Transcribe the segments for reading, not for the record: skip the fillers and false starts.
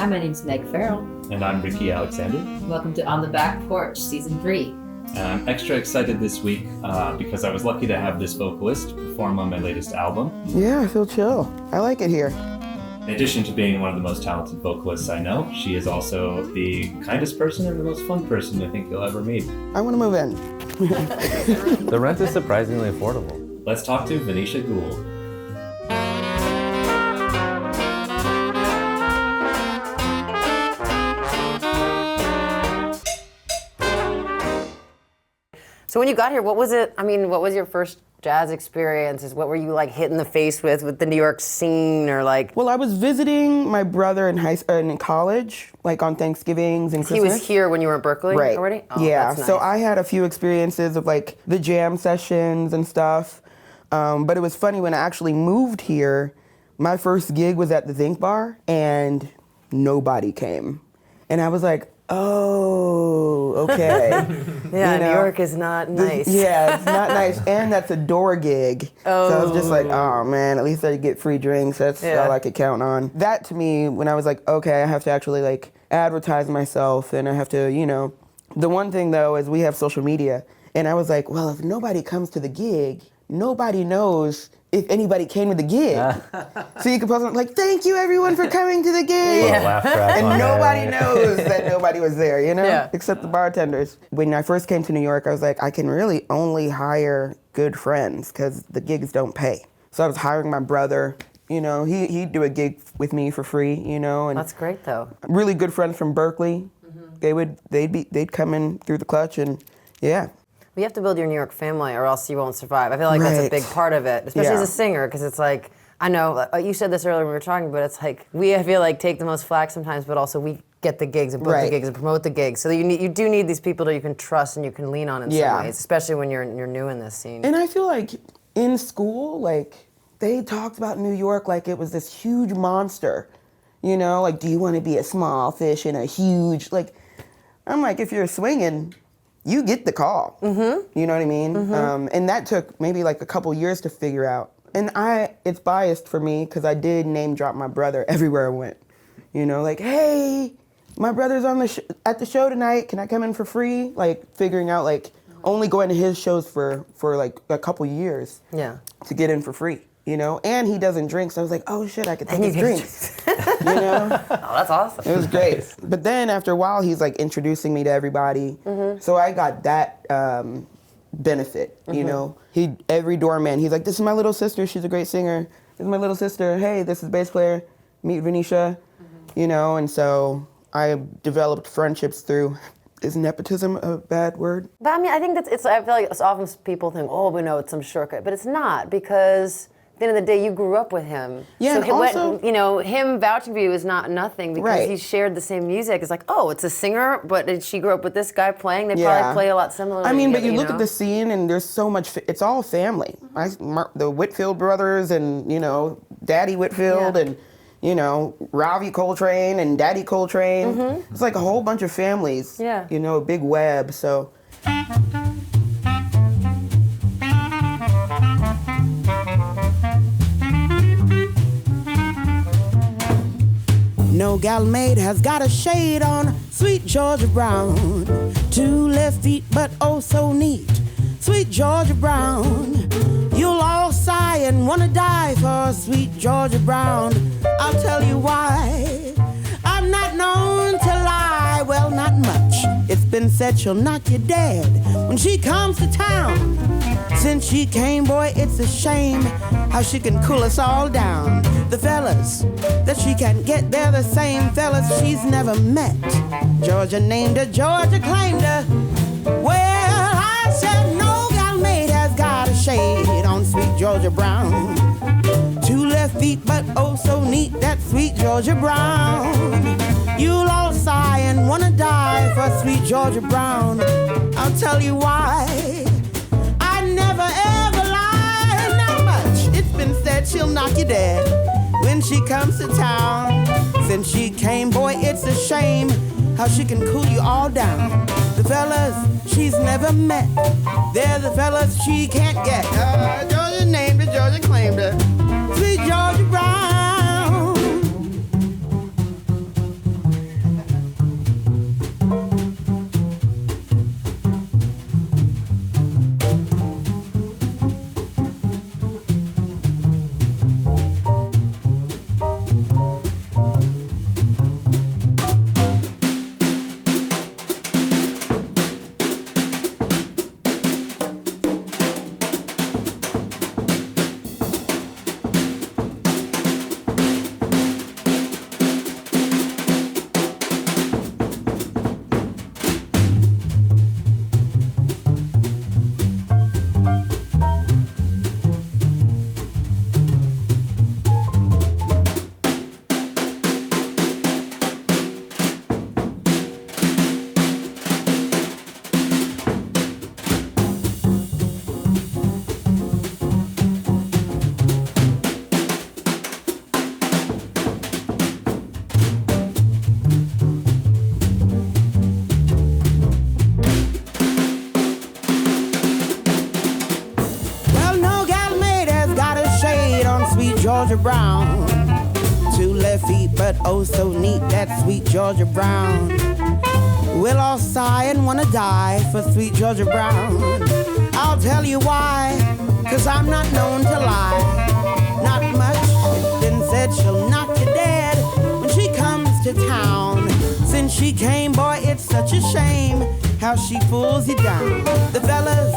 Hi, my name's Matt Farrell. And I'm Ricky Alexander. Welcome to On the Back Porch, Season 3. And I'm extra excited this week because I was lucky to have this vocalist perform on my latest album. Yeah, I feel chill. I like it here. In addition to being one of the most talented vocalists I know, she is also the kindest person and the most fun person I think you'll ever meet. I want to move in. The rent is surprisingly affordable. Let's talk to Vanisha Gould. So when you got here, what was it? I mean, what was your first jazz experiences? What were you like hit in the face with the New York scene or like? Well, I was visiting my brother in college, like on Thanksgivings and Christmas. He was here when you were in Berkeley right. already? Oh, yeah, that's nice. So I had a few experiences of like the jam sessions and stuff. But it was funny when I actually moved here, my first gig was at the Zinc Bar and nobody came. And I was like, oh, okay. Yeah, New York is not nice. Yeah, it's not nice. And that's a door gig. Oh. So I was just like, oh man, at least I get free drinks. That's all I could count on. That to me, when I was like, okay, I have to actually like advertise myself and I have to, you know. The one thing though is we have social media. And I was like, well, if nobody comes to the gig, nobody knows if anybody came to the gig. So you could post like, thank you everyone for coming to the gig. Laugh track And on nobody there. knows that nobody was there, you know? Yeah. Except the bartenders. When I first came to New York, I was like, I can really only hire good friends because the gigs don't pay. So I was hiring my brother. You know, he'd do a gig with me for free, you know. And That's great though. really good friends from Berkeley. Mm-hmm. They'd come in through the clutch and yeah. You have to build your New York family or else you won't survive. I feel like that's a big part of it, especially as a singer, because it's like, I know, you said this earlier when we were talking, but it's like, I feel like, take the most flack sometimes, but also we get the gigs and book the gigs and promote the gigs. So you do need these people that you can trust and you can lean on in some ways, especially when you're new in this scene. And I feel like in school, like, they talked about New York like it was this huge monster. You know, like, do you want to be a small fish in a huge, like, I'm like, if you're swinging, you get the call. Mm-hmm. You know what I mean? Mm-hmm. And that took maybe like a couple years to figure out. And it's biased for me because I did name drop my brother everywhere I went. You know, like, hey, my brother's on at the show tonight. Can I come in for free? Like figuring out like only going to his shows for like a couple years. Yeah. To get in for free. You know, and he doesn't drink, so I was like, oh shit, I could take his drinks. You know? Oh, that's awesome. It was great. But then after a while, he's like introducing me to everybody. Mm-hmm. So I got that benefit, you know? Every doorman, he's like, this is my little sister, she's a great singer. This is my little sister, hey, this is bass player, meet Vanisha, you know? And so I developed friendships through, is nepotism a bad word? But I mean, I think I feel like it's often people think, oh, we know it's some shortcut, but it's not because at the end of the day, you grew up with him. Yeah, so and also, you know, him vouching for you is not nothing because you shared the same music. It's like, oh, it's a singer, but did she grew up with this guy playing? They probably play a lot similarly. I mean, but you know? look at the scene and there's so much, it's all family. The Whitfield brothers and, you know, Daddy Whitfield and, you know, Ravi Coltrane and Daddy Coltrane. Mm-hmm. It's like a whole bunch of families, you know, a big web, so. No gal maid has got a shade on, sweet Georgia Brown. 2 left feet, but oh so neat, sweet Georgia Brown. You'll all sigh and wanna die for sweet Georgia Brown. I'll tell you why. I'm not known to lie, well, not much. It's been said she'll knock you dead when she comes to town. Since she came, boy, it's a shame how she can cool us all down. The fellas that she can't get, they're the same fellas she's never met. Georgia named her, Georgia claimed her. Well, I said no gal maid has got a shade on sweet Georgia Brown. 2 left feet, but oh so neat, that sweet Georgia Brown. You'll all sigh and wanna die for sweet Georgia Brown. I'll tell you why. I never ever lie, not much. It's been said she'll knock you dead when she comes to town. Since she came, boy, it's a shame how she can cool you all down. The fellas she's never met, they're the fellas she can't get. Georgia named her, Georgia claimed her, sweet Georgia Brown. Georgia Brown. Two left feet, but oh so neat, that sweet Georgia Brown. We'll all sigh and wanna die for sweet Georgia Brown. I'll tell you why, 'cause I'm not known to lie. Not much, it's been said she'll knock you dead when she comes to town. Since she came, boy, it's such a shame how she fools you down. The fellas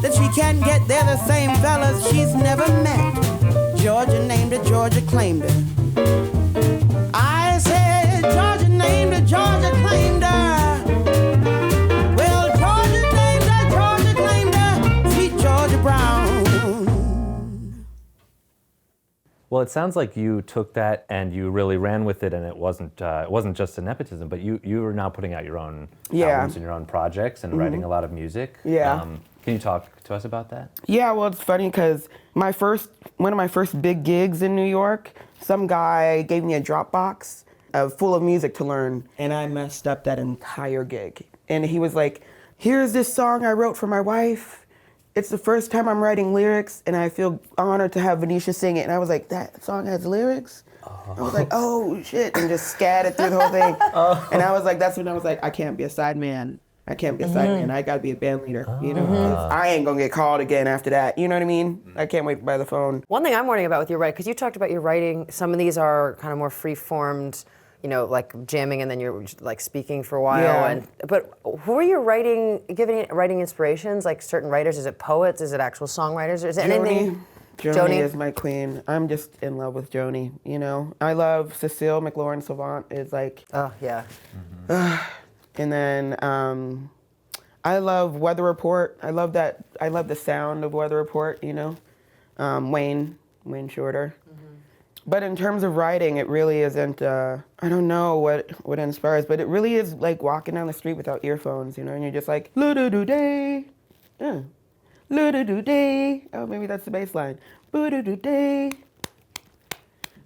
that she can't get, they're the same fellas she's never met. Georgia named her, Georgia claimed her. I said Georgia named her, Georgia claimed her. Well, Georgia named her, Georgia claimed her, sweet Georgia Brown. Well, it sounds like you took that and you really ran with it, and it wasn't just a nepotism, but you are now putting out your own albums and your own projects and writing a lot of music. Yeah. Can you talk to us about that? Yeah, well, it's funny because one of my first big gigs in New York, some guy gave me a Dropbox full of music to learn, and I messed up that entire gig. And he was like, here's this song I wrote for my wife. It's the first time I'm writing lyrics, and I feel honored to have Vanisha sing it. And I was like, that song has lyrics? I was like, oh, shit, and just scattered through the whole thing. And I was like, that's when I was like, I can't be a side man. I can't be a side man. I gotta be a band leader, you know? 'Cause I ain't gonna get called again after that, you know what I mean? I can't wait by the phone. One thing I'm wondering about with your writing, because you talked about your writing, some of these are kind of more free-formed, you know, like jamming and then you're like speaking for a while. Yeah. But who are you giving writing inspirations? Like certain writers? Is it poets? Is it actual songwriters? Is it anything? Joni is my queen. I'm just in love with Joni, you know? I love Cecile McLaurin-Salvant is like... Oh, yeah. And then I love Weather Report. I love the sound of Weather Report, you know? Wayne Shorter. But in terms of writing, it really isn't, I don't know what inspires, but it really is like walking down the street without earphones, you know, and you're just like, lu-du-du-day, lu-du-du-day. Oh, maybe that's the bass line. Boo-du-du-day,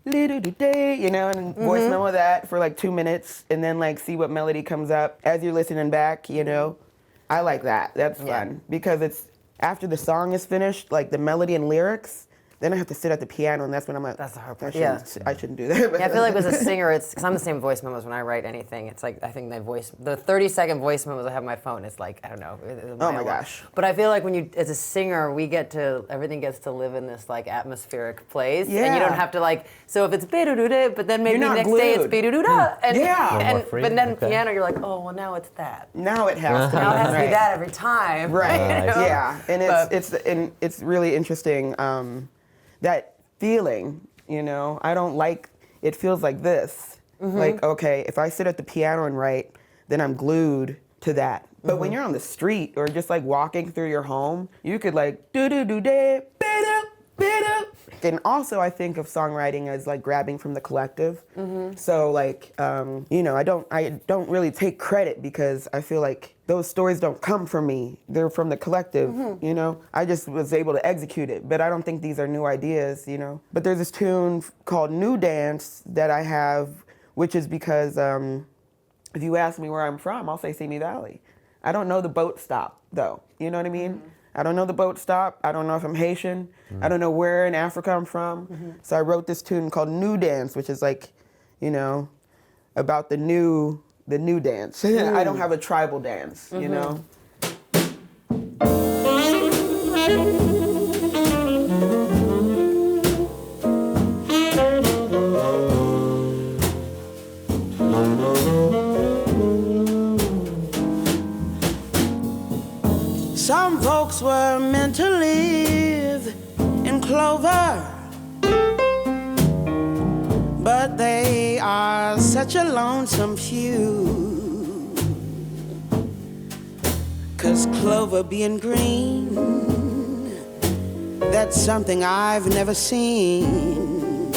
lu-du-du-day, you know, and voice memo that for like 2 minutes, and then like see what melody comes up as you're listening back, you know. I like that. That's fun, because it's, after the song is finished, like the melody and lyrics, then I have to sit at the piano, and that's when I'm like, that's the hard part. I shouldn't do that. Yeah, I feel like as a singer, it's because I'm the same voice memos when I write anything. It's like, I think the 30-second voice memos I have on my phone, it's like, I don't know. Oh my gosh. But I feel like when you, as a singer, everything gets to live in this like atmospheric place. Yeah. And you don't have to like, so if it's be-do-do-da, but then maybe You're not next day it's glued. be-do-do-da. And, free. but then Okay. piano, you're like, oh, well now it's that. Now it has to be. Now it has to be Right. that every time. Right. You know? Yeah. And it's really interesting, that feeling, you know. I don't like, it feels like this. Like, okay, if I sit at the piano and write, then I'm glued to that. But when you're on the street or just like walking through your home, you could like do-do-do-day, bit-up, bit-up. And also I think of songwriting as like grabbing from the collective. So like, you know, I don't really take credit because I feel like those stories don't come from me. They're from the collective, you know? I just was able to execute it, but I don't think these are new ideas, you know? But there's this tune called New Dance that I have, which is because if you ask me where I'm from, I'll say Simi Valley. I don't know the boat stop, though. You know what I mean? I don't know the boat stop. I don't know if I'm Haitian. I don't know where in Africa I'm from. So I wrote this tune called New Dance, which is like, you know, about the new dance. I don't have a tribal dance, you know? Some folks were meant to live in clover, but they are such a lonesome few. 'Cause clover being green, that's something I've never seen.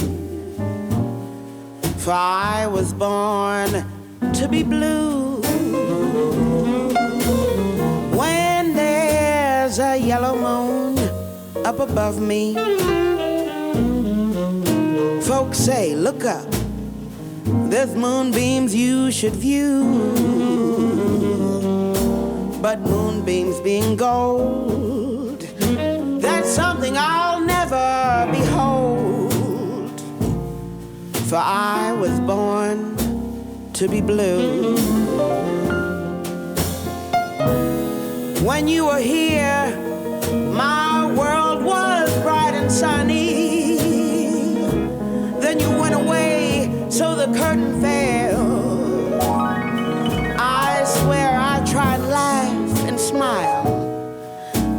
For I was born to be blue. When there's a yellow moon up above me, folks say, look up, there's moonbeams you should view. But moonbeams being gold, that's something I'll never behold. for I was born to be blue. When you were here, my world was bright and sunny. Then you went away, so the curtain fell. I swear I tried to laugh and smile,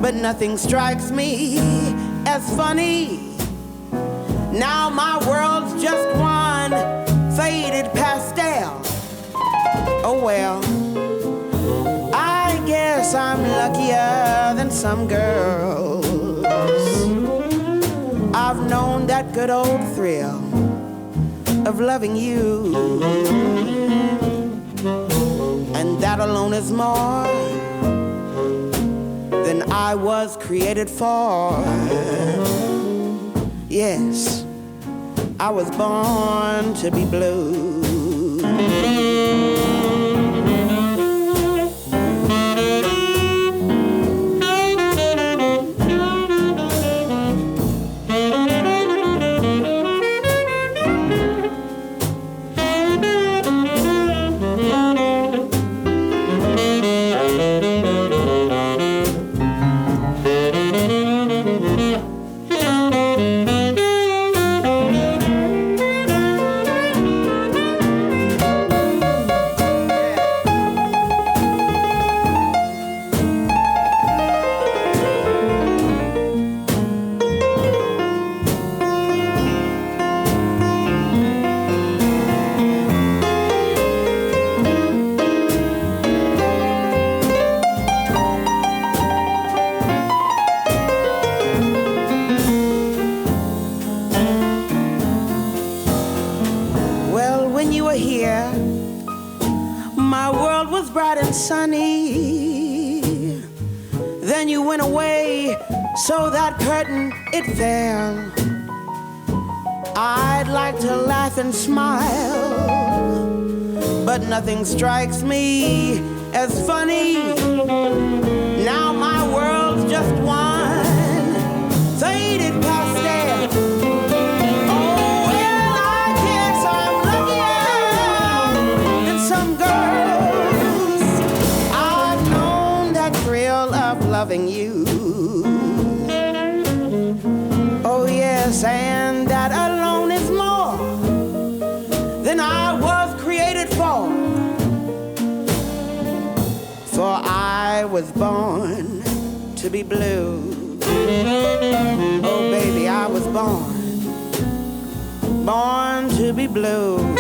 but nothing strikes me as funny. Now my world's just one faded pastel. Oh well, I guess I'm luckier than some girls. I've known that good old thrill of loving you, and that alone is more than I was created for. Yes, I was born to be blue. Sunny. Then you went away, so that curtain, it fell. I'd like to laugh and smile, but nothing strikes me as funny. Now my world's just one faded pastel. Oh, well, I guess I'm luckier than some girls. Loving you. Oh yes, and that alone is more than I was created for. For I was born to be blue. Oh baby, I was born to be blue.